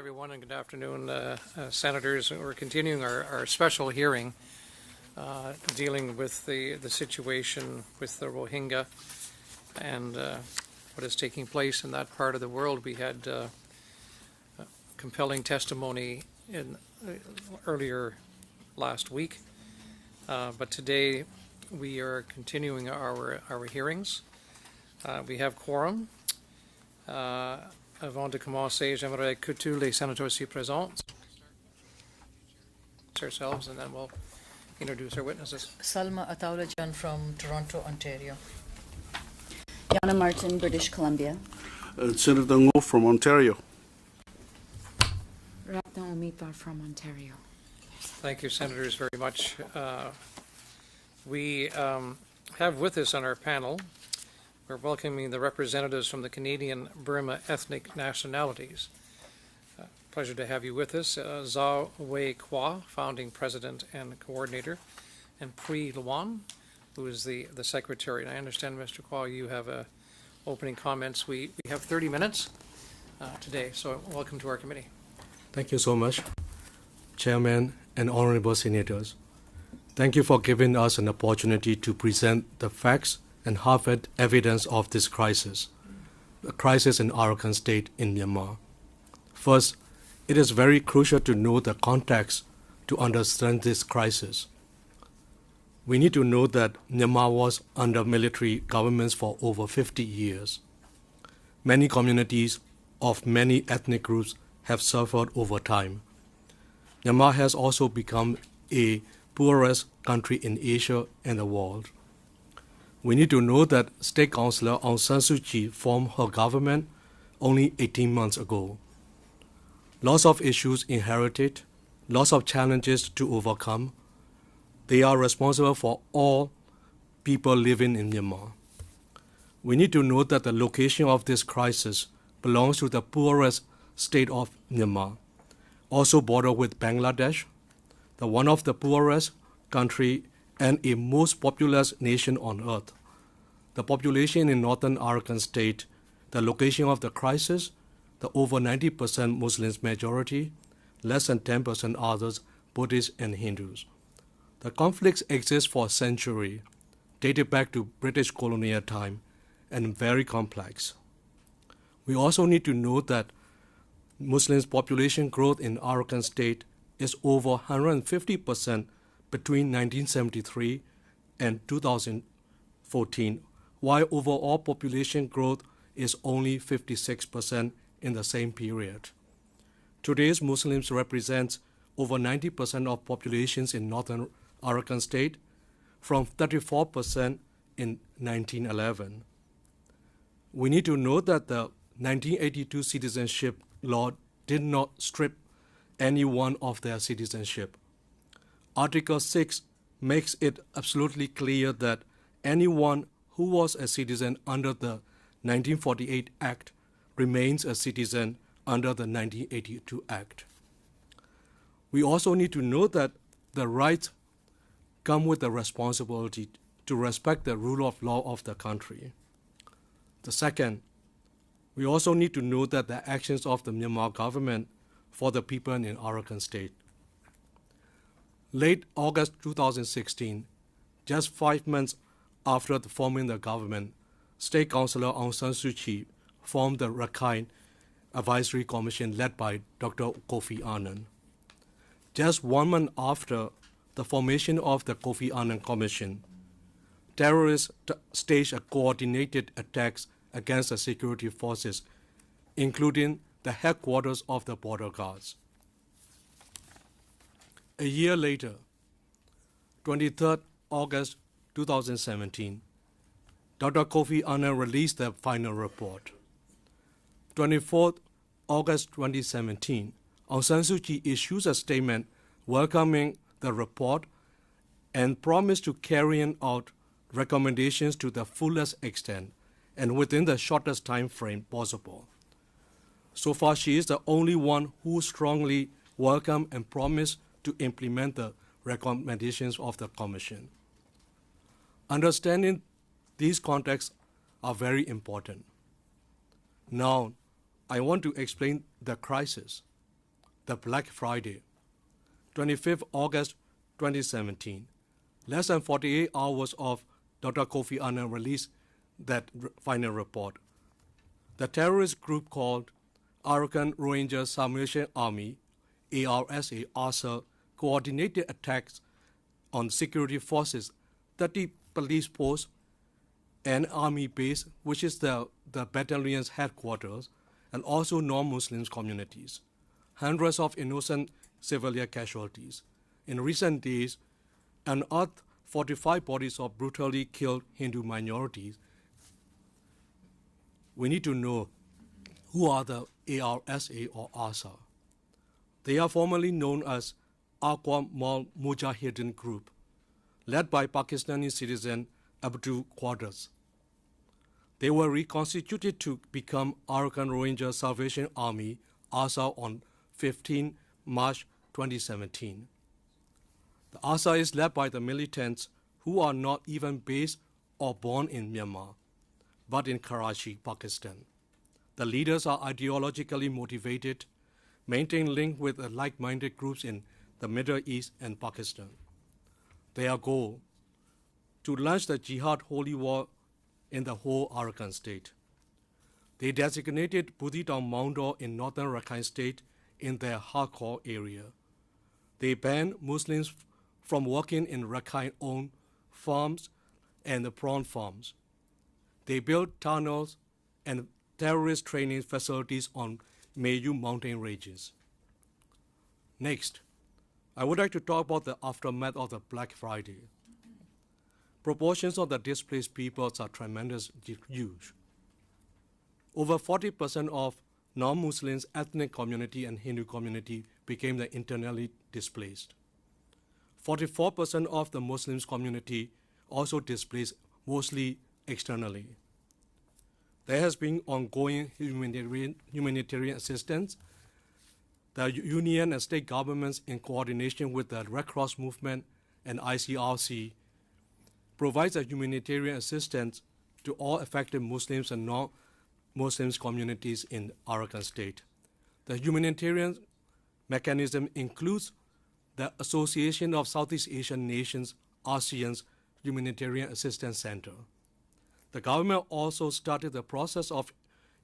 everyone, and good afternoon, Senators. We're continuing our special hearing dealing with the situation with the Rohingya and what is taking place in that part of the world. We had compelling testimony earlier last week, but today we are continuing our hearings. We have quorum. Avant de commencer, j'aimerais que tous les sénateurs s'y présentent ourselves, and then we'll introduce our witnesses. Salma Ataulajan from Toronto, Ontario. Yana Martin, British Columbia. Senator Ngo from Ontario. Ratna Omipa from Ontario. Thank you, Senators, very much. We have with us on our panel, we're welcoming the representatives from the Canadian Burma ethnic nationalities. Pleasure to have you with us. Kyaw Kyaw, founding president and coordinator, and Lwan, who is the secretary. And I understand, Mr. Kyaw, you have opening comments. We have 30 minutes today, so welcome to our committee. Thank you so much, Chairman and honorable senators. Thank you for giving us an opportunity to present the facts and hard evidence of this crisis, the crisis in Arakan State in Myanmar. First, it is very crucial to know the context to understand this crisis. We need to know that Myanmar was under military governments for over 50 years. Many communities of many ethnic groups have suffered over time. Myanmar has also become a poorest country in Asia and the world. We need to know that State Councillor Aung San Suu Kyi formed her government only 18 months ago. Lots of issues inherited, lots of challenges to overcome. They are responsible for all people living in Myanmar. We need to know that the location of this crisis belongs to the poorest state of Myanmar, also border with Bangladesh, the one of the poorest country and a most populous nation on earth. The population in northern Arakan State, the location of the crisis, the over 90% Muslims majority, less than 10% others, Buddhists and Hindus. The conflicts exist for a century, dated back to British colonial time, and very complex. We also need to know that Muslims' population growth in Arakan State is over 150% between 1973 and 2014, while overall population growth is only 56% in the same period. Today's Muslims represent over 90% of populations in northern Arakan State, from 34% in 1911. We need to know that the 1982 citizenship law did not strip anyone of their citizenship. Article 6 makes it absolutely clear that anyone who was a citizen under the 1948 Act remains a citizen under the 1982 Act. We also need to know that the rights come with the responsibility to respect the rule of law of the country. The second, we also need to know that the actions of the Myanmar government for the people in Arakan State. Late August 2016, just 5 months after forming the government, State Councillor Aung San Suu Kyi formed the Rakhine Advisory Commission led by Dr. Kofi Annan. Just 1 month after the formation of the Kofi Annan Commission, terrorists staged a coordinated attacks against the security forces, including the headquarters of the border guards. A year later, 23rd August 2017, Dr. Kofi Annan released the final report. 24th August 2017, Aung San Suu Kyi issues a statement welcoming the report and promised to carry out recommendations to the fullest extent and within the shortest time frame possible. So far, she is the only one who strongly welcomed and promised to implement the recommendations of the Commission. Understanding these contexts are very important. Now, I want to explain the crisis. the Black Friday, 25th August 2017. Less than 48 hours of Dr. Kofi Annan released that final report. The terrorist group called Arakan Rohingya Salvation Army, ARSA, coordinated attacks on security forces, 30 police posts, an army base, which is the battalion's headquarters, and also non-Muslim communities. Hundreds of innocent civilian casualties. In recent days, unearthed 45 bodies of brutally killed Hindu minorities. We need to know who are the ARSA or ARSA. They are formerly known as Aqwa Mujahideen Group, led by Pakistani citizen Oct.2. They were reconstituted to become Arakan Rohingya Salvation Army, ARSA, on 15 March 2017. The ARSA is led by the militants who are not even based or born in Myanmar, but in Karachi, Pakistan. The leaders are ideologically motivated, maintain link with the like-minded groups in the Middle East and Pakistan. Their goal, to launch the jihad holy war in the whole Arakan state. They designated Buditang Maungdaw in northern Rakhine state in their hardcore area. They banned Muslims from working in Rakhine-owned farms and the prawn farms. They built tunnels and terrorist training facilities on Mayu mountain ranges. Next, I would like to talk about the aftermath of the Black Friday. Proportions of the displaced peoples are tremendously huge. Over 40% of non-Muslims, ethnic community and Hindu community became the internally displaced. 44% of the Muslims community also displaced, mostly externally. There has been ongoing humanitarian assistance. The union and state governments, in coordination with the Red Cross movement and ICRC, provides a humanitarian assistance to all affected Muslims and non-Muslims communities in Arakan state. The humanitarian mechanism includes the Association of Southeast Asian Nations, ASEAN's Humanitarian Assistance Center. The government also started the process of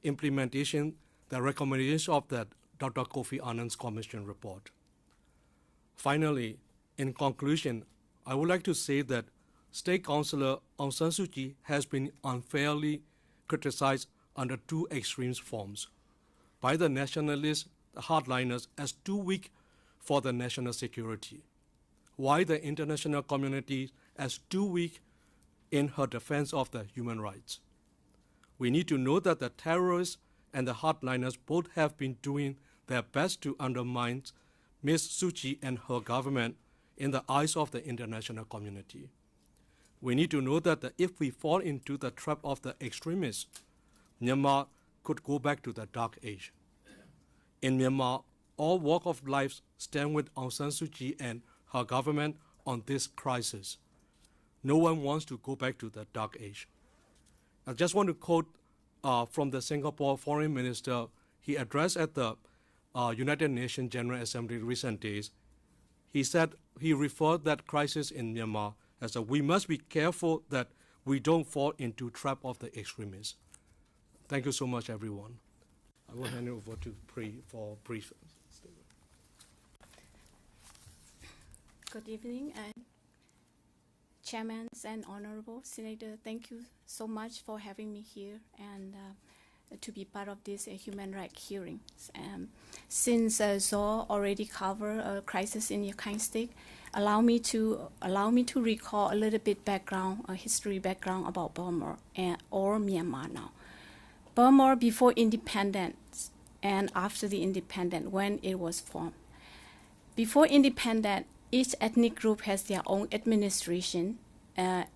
implementation, the recommendation of the Dr. Kofi Annan's Commission report. Finally, in conclusion, I would like to say that State Councillor Aung San Suu Kyi has been unfairly criticized under two extreme forms by the nationalist hardliners as too weak for the national security, while the international community as too weak in her defense of the human rights. We need to know that the terrorists and the hardliners both have been doing their best to undermine Ms. Suu Kyi and her government in the eyes of the international community. We need to know that if we fall into the trap of the extremists, Myanmar could go back to the dark age. In Myanmar, all walks of life stand with Aung San Suu Kyi and her government on this crisis. No one wants to go back to the dark age. I just want to quote from the Singapore Foreign Minister. He addressed at the United Nations General Assembly recent days. He said, he referred that crisis in Myanmar as we must be careful that we don't fall into trap of the extremists. Thank you so much, everyone. I will hand it over to Pri for brief statement. Good evening, Chairman and Honorable Senator. Thank you so much for having me here and to be part of this human rights hearings. Since Zaw already covered a crisis in Rakhine State, allow me to recall a little bit background, a history background about Burma or Myanmar now. Burma before independence and after the independence when it was formed. Before independence, each ethnic group has their own administration, and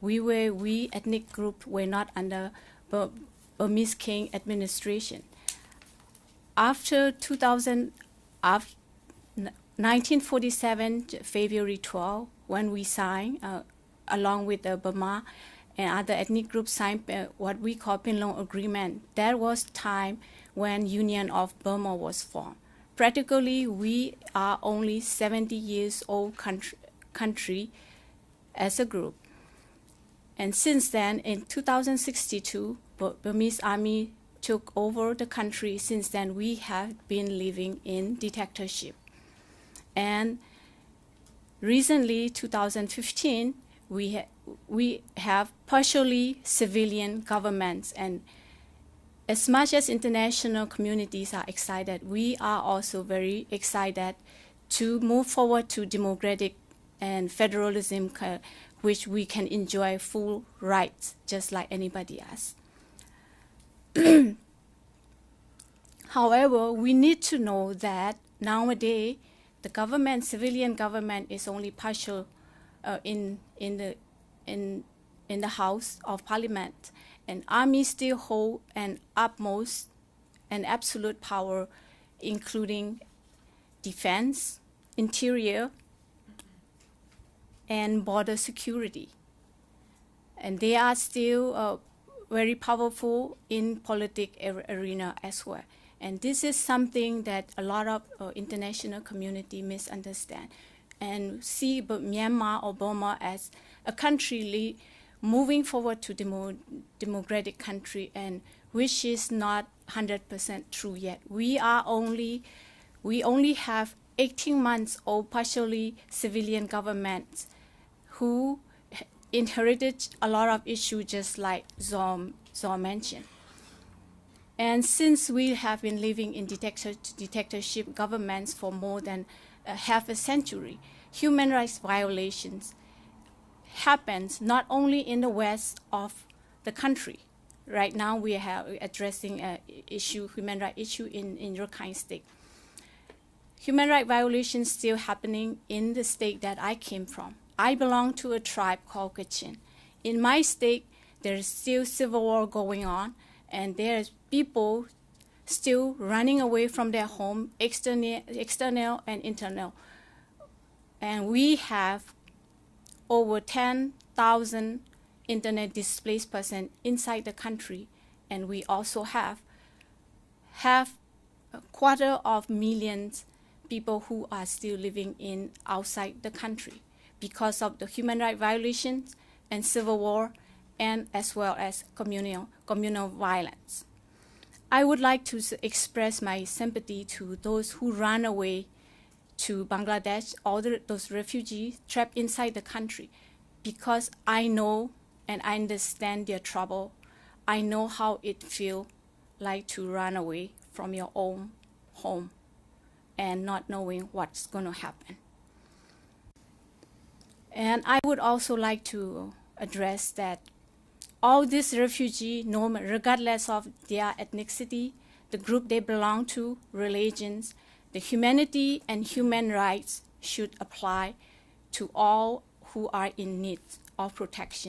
we ethnic group were not under Burmese King administration. After 1947, February 12, when we signed, along with Burma and other ethnic groups signed what we call Pinlong Agreement, that was time when Union of Burma was formed. practically we are only 70 years old country as a group. And since then, in 2062, Burmese army took over the country. Since then, we have been living in dictatorship. And recently, 2015, we have partially civilian governments. And as much as international communities are excited, we are also very excited to move forward to democratic and federalism, which we can enjoy full rights just like anybody else. However, we need to know that nowadays the government, civilian government, is only partial in the House of Parliament, and army still hold an utmost and absolute power, including defense, interior, and border security. And they are still very powerful in political arena as well. And this is something that a lot of international community misunderstand and see Myanmar or Burma as a country moving forward to democratic country, and which is not 100% true yet. We only have 18 months old partially civilian governments who inherited a lot of issues, just like Zaw mentioned. And since we have been living in dictatorship governments for more than half a century, human rights violations happens not only in the west of the country. Right now we are addressing an issue, human rights issue in Rakhine State. Human rights violations still happening in the state that I came from. I belong to a tribe called Kachin. In my state, there is still civil war going on, and there's people still running away from their home, external and internal. And we have over 10,000 internet displaced persons inside the country, and we also have a 250,000 people who are still living in outside the country because of the human rights violations and civil war, and as well as communal violence. I would like to express my sympathy to those who ran away to Bangladesh, all those refugees trapped inside the country, because I know and I understand their trouble. I know how it feels like to run away from your own home and not knowing what's going to happen. And I would also like to address that all these refugees, regardless of their ethnicity, the group they belong to, religions, the humanity and human rights should apply to all who are in need of protection.